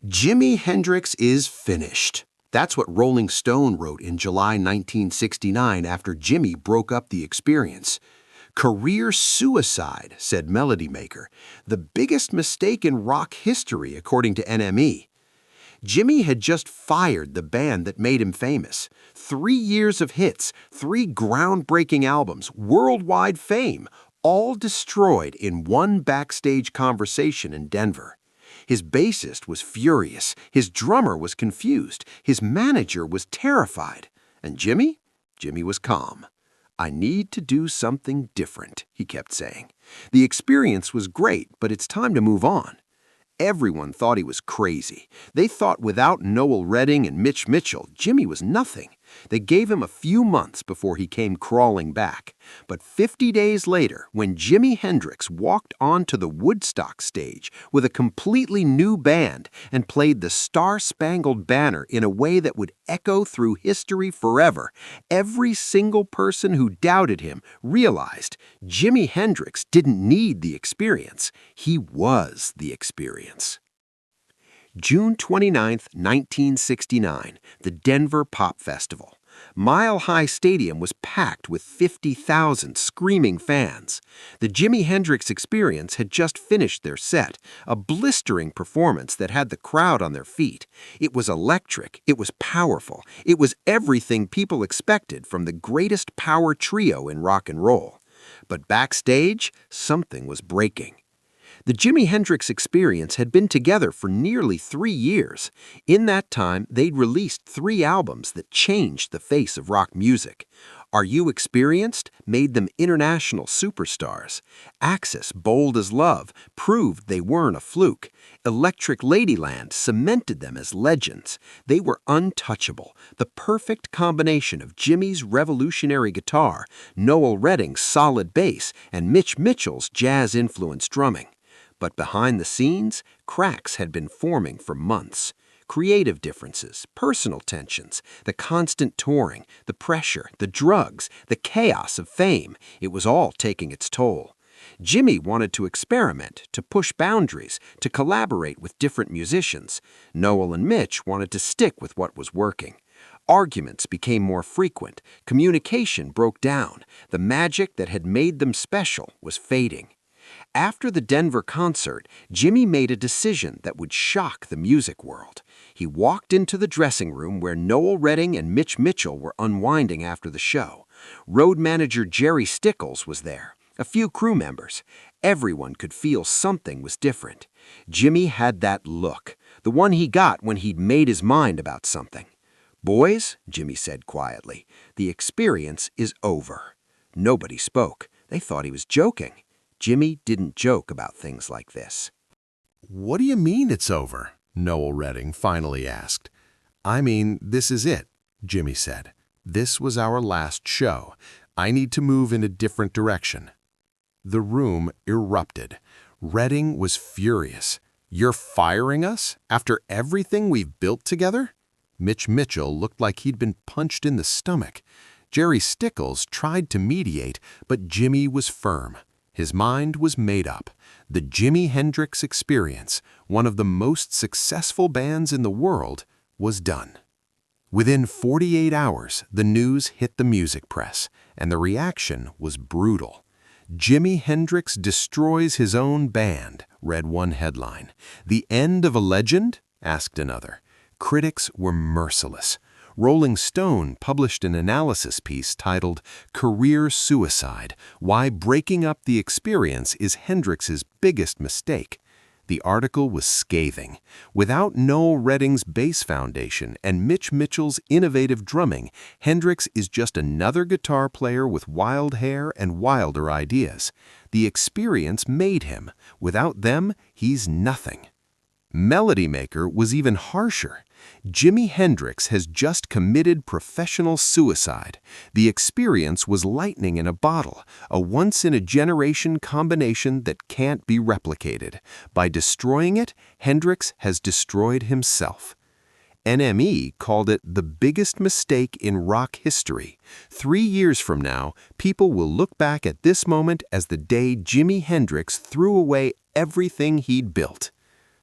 Jimi Hendrix is finished. That's what Rolling Stone wrote in July 1969 after Jimi broke up the experience. Career suicide, said Melody Maker, the biggest mistake in rock history, according to NME. Jimi had just fired the band that made him famous. 3 years of hits, 3 groundbreaking albums, worldwide fame, all destroyed in one backstage conversation in Denver. His bassist was furious, his drummer was confused, his manager was terrified. And Jimi? Jimi was calm. "I need to do something different," he kept saying. The experience was great, but it's time to move on. Everyone thought he was crazy. They thought without Noel Redding and Mitch Mitchell, Jimi was nothing. They gave him a few months before he came crawling back. But 50 days later, when Jimi Hendrix walked onto the Woodstock stage with a completely new band and played the Star-Spangled Banner in a way that would echo through history forever, every single person who doubted him realized Jimi Hendrix didn't need the experience. He was the experience. June 29, 1969, the Denver Pop Festival. Mile High Stadium was packed with 50,000 screaming fans. The Jimi Hendrix Experience had just finished their set, a blistering performance that had the crowd on their feet. It was electric, it was powerful, it was everything people expected from the greatest power trio in rock and roll. But backstage, something was breaking. The Jimi Hendrix Experience had been together for nearly 3 years. In that time, they'd released 3 albums that changed the face of rock music. Are You Experienced made them international superstars. Axis, Bold as Love, proved they weren't a fluke. Electric Ladyland cemented them as legends. They were untouchable, the perfect combination of Jimi's revolutionary guitar, Noel Redding's solid bass, and Mitch Mitchell's jazz-influenced drumming. But behind the scenes, cracks had been forming for months. Creative differences, personal tensions, the constant touring, the pressure, the drugs, the chaos of fame, it was all taking its toll. Jimi wanted to experiment, to push boundaries, to collaborate with different musicians. Noel and Mitch wanted to stick with what was working. Arguments became more frequent, communication broke down, the magic that had made them special was fading. After the Denver concert, Jimi made a decision that would shock the music world. He walked into the dressing room where Noel Redding and Mitch Mitchell were unwinding after the show. Road manager Jerry Stickles was there, a few crew members. Everyone could feel something was different. Jimi had that look, the one he got when he'd made his mind about something. "Boys," Jimi said quietly, "the experience is over." Nobody spoke. They thought he was joking. Jimi didn't joke about things like this. "What do you mean it's over?" Noel Redding finally asked. "I mean, this is it," Jimi said. "This was our last show. I need to move in a different direction." The room erupted. Redding was furious. "You're firing us? After everything we've built together?" Mitch Mitchell looked like he'd been punched in the stomach. Jerry Stickles tried to mediate, but Jimi was firm. His mind was made up. The Jimi Hendrix Experience, one of the most successful bands in the world, was done. Within 48 hours, the news hit the music press, and the reaction was brutal. "Jimi Hendrix destroys his own band," read one headline. "The end of a legend?" asked another. Critics were merciless. Rolling Stone published an analysis piece titled "Career Suicide: Why Breaking Up the Experience is Hendrix's Biggest Mistake." The article was scathing. Without Noel Redding's bass foundation and Mitch Mitchell's innovative drumming, Hendrix is just another guitar player with wild hair and wilder ideas. The experience made him. Without them, he's nothing. Melody Maker was even harsher. "Jimi Hendrix has just committed professional suicide. The experience was lightning in a bottle, a once-in-a-generation combination that can't be replicated. By destroying it, Hendrix has destroyed himself." NME called it the biggest mistake in rock history. 3 years from now, people will look back at this moment as the day Jimi Hendrix threw away everything he'd built.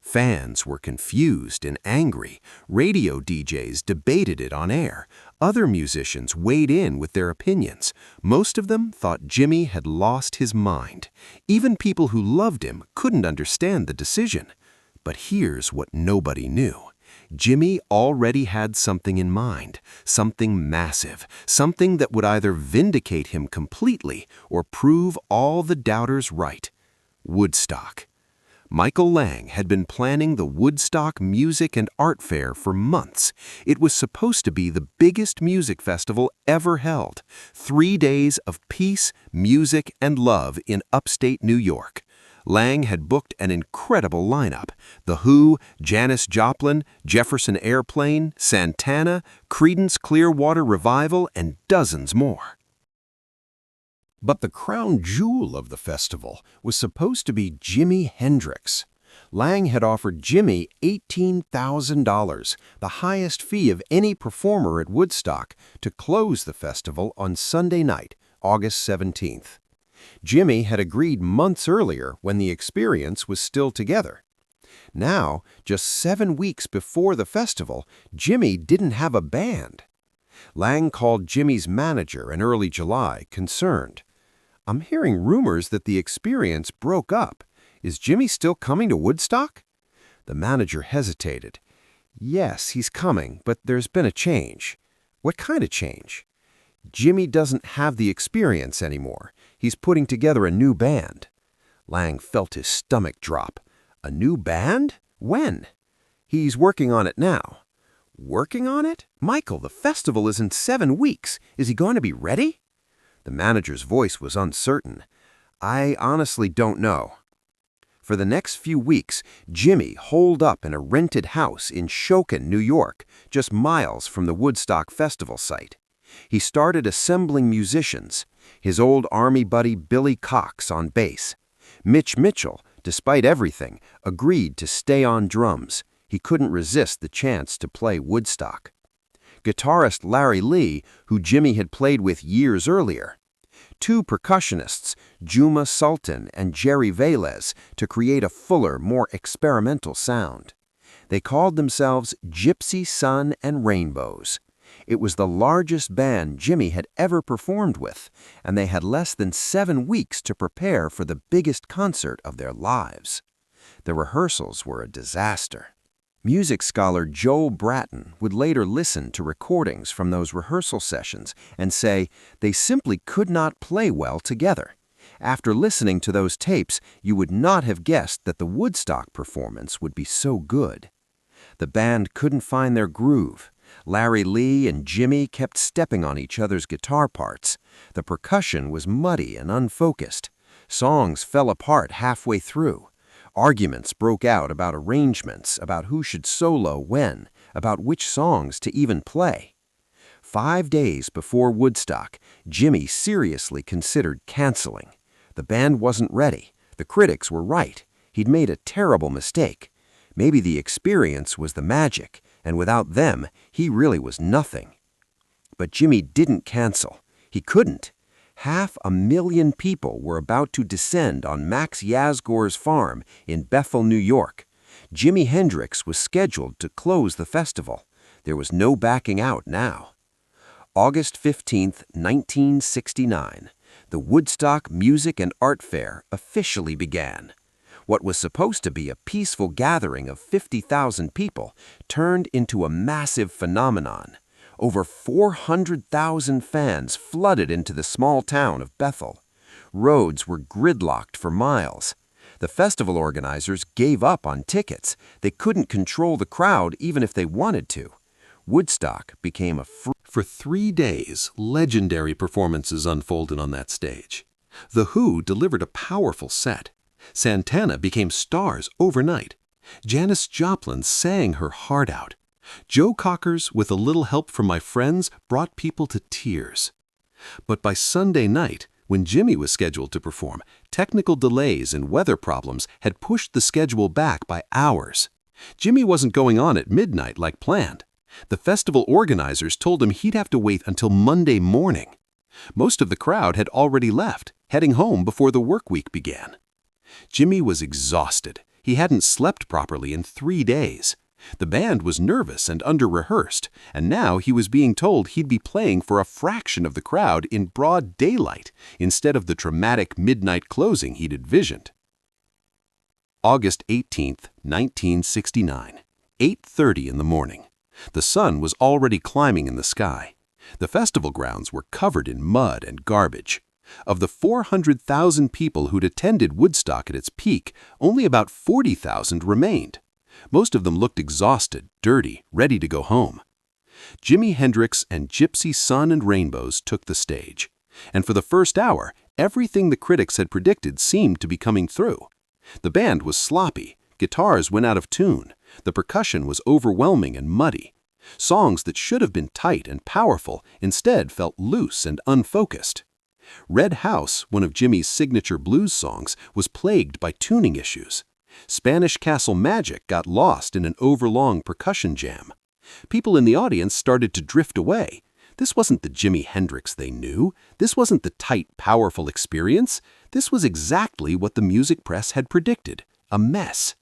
Fans were confused and angry. Radio DJs debated it on air. Other musicians weighed in with their opinions. Most of them thought Jimi had lost his mind. Even people who loved him couldn't understand the decision. But here's what nobody knew. Jimi already had something in mind, something massive, something that would either vindicate him completely or prove all the doubters right. Woodstock. Michael Lang had been planning the Woodstock Music and Art Fair for months. It was supposed to be the biggest music festival ever held. 3 days of peace, music, and love in upstate New York. Lang had booked an incredible lineup. The Who, Janis Joplin, Jefferson Airplane, Santana, Creedence Clearwater Revival, and dozens more. But the crown jewel of the festival was supposed to be Jimi Hendrix. Lang had offered Jimi $18,000, the highest fee of any performer at Woodstock, to close the festival on Sunday night, August 17th. Jimi had agreed months earlier when the Experience was still together. Now, just 7 weeks before the festival, Jimi didn't have a band. Lang called Jimi's manager in early July, concerned. "I'm hearing rumors that the Experience broke up. Is Jimi still coming to Woodstock?" The manager hesitated. "Yes, he's coming, but there's been a change." "What kind of change?" "Jimi doesn't have the Experience anymore. He's putting together a new band." Lang felt his stomach drop. "A new band? When?" "He's working on it now." "Working on it? Michael, the festival is in 7 weeks. Is he going to be ready?" The manager's voice was uncertain. "I honestly don't know." For the next few weeks, Jimi holed up in a rented house in Shokin, New York, just miles from the Woodstock Festival site. He started assembling musicians. His old Army buddy Billy Cox on bass. Mitch Mitchell, despite everything, agreed to stay on drums. He couldn't resist the chance to play Woodstock. Guitarist Larry Lee, who Jimi had played with years earlier. 2 percussionists, Juma Sultan and Jerry Velez, to create a fuller, more experimental sound. They called themselves Gypsy Sun and Rainbows. It was the largest band Jimi had ever performed with, and they had less than 7 weeks to prepare for the biggest concert of their lives. The rehearsals were a disaster. Music scholar Joel Bratton would later listen to recordings from those rehearsal sessions and say they simply could not play well together. After listening to those tapes, you would not have guessed that the Woodstock performance would be so good. The band couldn't find their groove. Larry Lee and Jimi kept stepping on each other's guitar parts. The percussion was muddy and unfocused. Songs fell apart halfway through. Arguments broke out about arrangements, about who should solo when, about which songs to even play. 5 days before Woodstock, Jimi seriously considered canceling. The band wasn't ready. The critics were right. He'd made a terrible mistake. Maybe the Experience was the magic, and without them, he really was nothing. But Jimi didn't cancel. He couldn't. 500,000 people were about to descend on Max Yasgor's farm in Bethel, New York. Jimi Hendrix was scheduled to close the festival. There was no backing out now. August 15, 1969, the Woodstock Music and Art Fair officially began. What was supposed to be a peaceful gathering of 50,000 people turned into a massive phenomenon. Over 400,000 fans flooded into the small town of Bethel. Roads were gridlocked for miles. The festival organizers gave up on tickets. They couldn't control the crowd even if they wanted to. Woodstock became a For 3 days, legendary performances unfolded on that stage. The Who delivered a powerful set. Santana became stars overnight. Janis Joplin sang her heart out. Joe Cocker's With a Little Help from My Friends brought people to tears. But by Sunday night, when Jimi was scheduled to perform, technical delays and weather problems had pushed the schedule back by hours. Jimi wasn't going on at midnight like planned. The festival organizers told him he'd have to wait until Monday morning. Most of the crowd had already left, heading home before the work week began. Jimi was exhausted. He hadn't slept properly in 3 days. The band was nervous and under-rehearsed, and now he was being told he'd be playing for a fraction of the crowd in broad daylight instead of the dramatic midnight closing he'd envisioned. August 18, 1969, 8:30 in the morning. The sun was already climbing in the sky. The festival grounds were covered in mud and garbage. Of the 400,000 people who'd attended Woodstock at its peak, only about 40,000 remained. Most of them looked exhausted, dirty, ready to go home. Jimi Hendrix and Gypsy Sun and Rainbows took the stage. And for the first hour, everything the critics had predicted seemed to be coming through. The band was sloppy, guitars went out of tune, the percussion was overwhelming and muddy. Songs that should have been tight and powerful instead felt loose and unfocused. Red House, one of Jimmy's signature blues songs, was plagued by tuning issues. Spanish Castle Magic got lost in an overlong percussion jam. People in the audience started to drift away. This wasn't the Jimi Hendrix they knew. This wasn't the tight, powerful experience. This was exactly what the music press had predicted, a mess.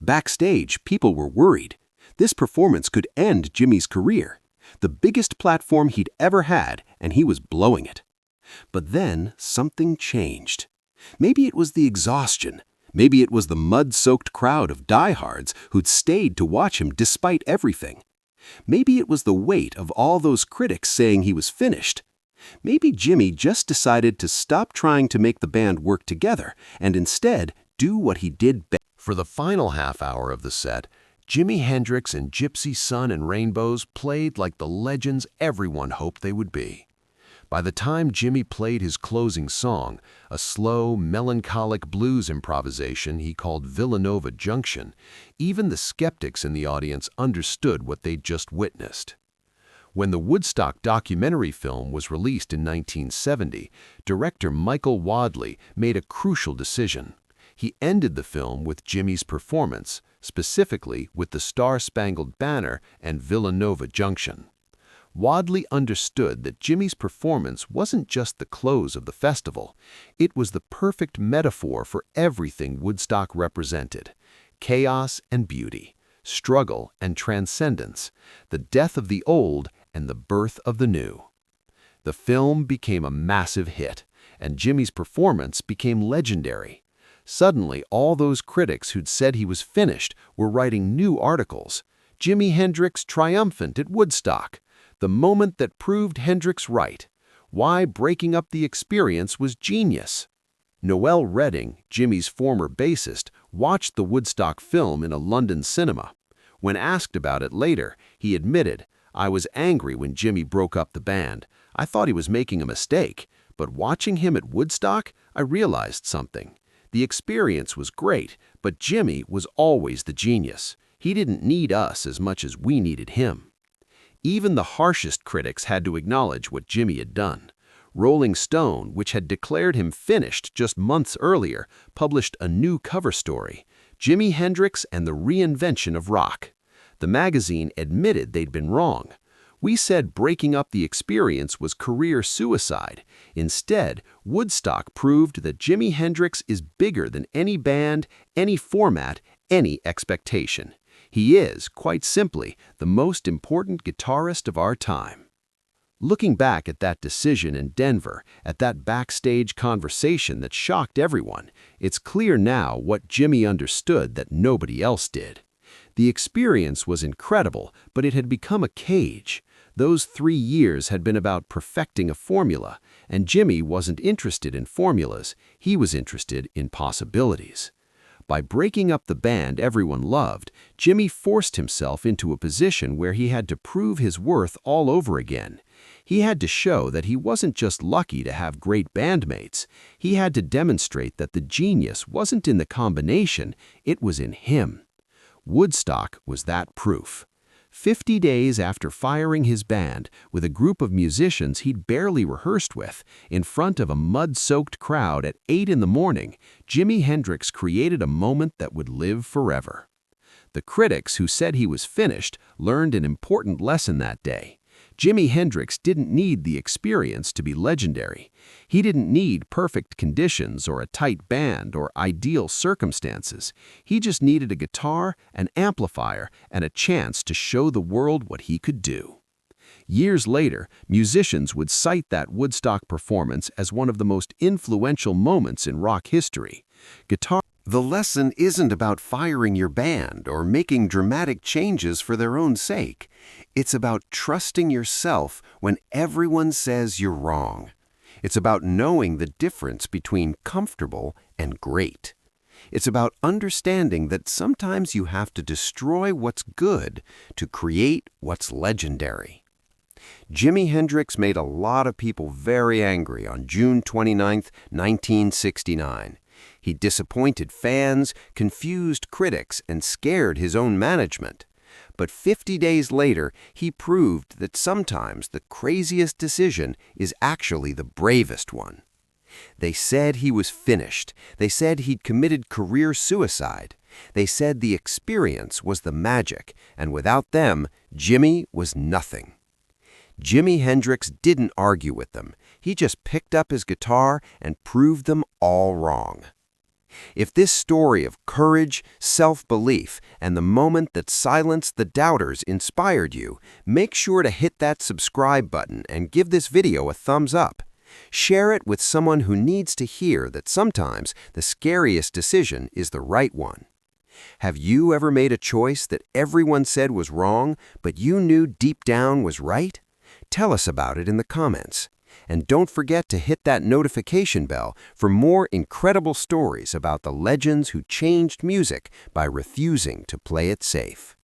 Backstage, people were worried. This performance could end Jimmy's career, the biggest platform he'd ever had, and he was blowing it. But then something changed. Maybe it was the exhaustion. Maybe it was the mud-soaked crowd of diehards who'd stayed to watch him despite everything. Maybe it was the weight of all those critics saying he was finished. Maybe Jimmy just decided to stop trying to make the band work together and instead do what he did best. For the final half hour of the set, Jimi Hendrix and Gypsy Sun and Rainbows played like the legends everyone hoped they would be. By the time Jimmy played his closing song, a slow, melancholic blues improvisation he called Villanova Junction, even the skeptics in the audience understood what they'd just witnessed. When the Woodstock documentary film was released in 1970, director Michael Wadley made a crucial decision. He ended the film with Jimmy's performance, specifically with the Star-Spangled Banner and Villanova Junction. Wadley understood that Jimmy's performance wasn't just the close of the festival. It was the perfect metaphor for everything Woodstock represented: chaos and beauty, struggle and transcendence, the death of the old and the birth of the new. The film became a massive hit, and Jimmy's performance became legendary. Suddenly, all those critics who'd said he was finished were writing new articles. Jimi Hendrix triumphant at Woodstock. The moment that proved Hendrix right. Why breaking up the experience was genius. Noel Redding, Jimmy's former bassist, watched the Woodstock film in a London cinema. When asked about it later, he admitted, "I was angry when Jimmy broke up the band. I thought he was making a mistake, but watching him at Woodstock, I realized something. The experience was great, but Jimmy was always the genius. He didn't need us as much as we needed him." Even the harshest critics had to acknowledge what Jimmy had done. Rolling Stone, which had declared him finished just months earlier, published a new cover story, Jimi Hendrix and the Reinvention of Rock. The magazine admitted they'd been wrong. We said breaking up the experience was career suicide. Instead, Woodstock proved that Jimi Hendrix is bigger than any band, any format, any expectation. He is, quite simply, the most important guitarist of our time. Looking back at that decision in Denver, at that backstage conversation that shocked everyone, it's clear now what Jimmy understood that nobody else did. The experience was incredible, but it had become a cage. Those 3 years had been about perfecting a formula, and Jimmy wasn't interested in formulas. He was interested in possibilities. By breaking up the band everyone loved, Jimmy forced himself into a position where he had to prove his worth all over again. He had to show that he wasn't just lucky to have great bandmates. He had to demonstrate that the genius wasn't in the combination, it was in him. Woodstock was that proof. 50 days after firing his band, with a group of musicians he'd barely rehearsed with, in front of a mud-soaked crowd at 8 in the morning, Jimi Hendrix created a moment that would live forever. The critics who said he was finished learned an important lesson that day. Jimi Hendrix didn't need the experience to be legendary. He didn't need perfect conditions or a tight band or ideal circumstances. He just needed a guitar, an amplifier, and a chance to show the world what he could do. Years later, musicians would cite that Woodstock performance as one of the most influential moments in rock history. The lesson isn't about firing your band or making dramatic changes for their own sake. It's about trusting yourself when everyone says you're wrong. It's about knowing the difference between comfortable and great. It's about understanding that sometimes you have to destroy what's good to create what's legendary. Jimi Hendrix made a lot of people very angry on June 29, 1969. He disappointed fans, confused critics, and scared his own management. But 50 days later, he proved that sometimes the craziest decision is actually the bravest one. They said he was finished. They said he'd committed career suicide. They said the experience was the magic, and without them, Jimi was nothing. Jimi Hendrix didn't argue with them. He just picked up his guitar and proved them all wrong. If this story of courage, self-belief, and the moment that silenced the doubters inspired you, make sure to hit that subscribe button and give this video a thumbs up. Share it with someone who needs to hear that sometimes the scariest decision is the right one. Have you ever made a choice that everyone said was wrong, but you knew deep down was right? Tell us about it in the comments. And don't forget to hit that notification bell for more incredible stories about the legends who changed music by refusing to play it safe.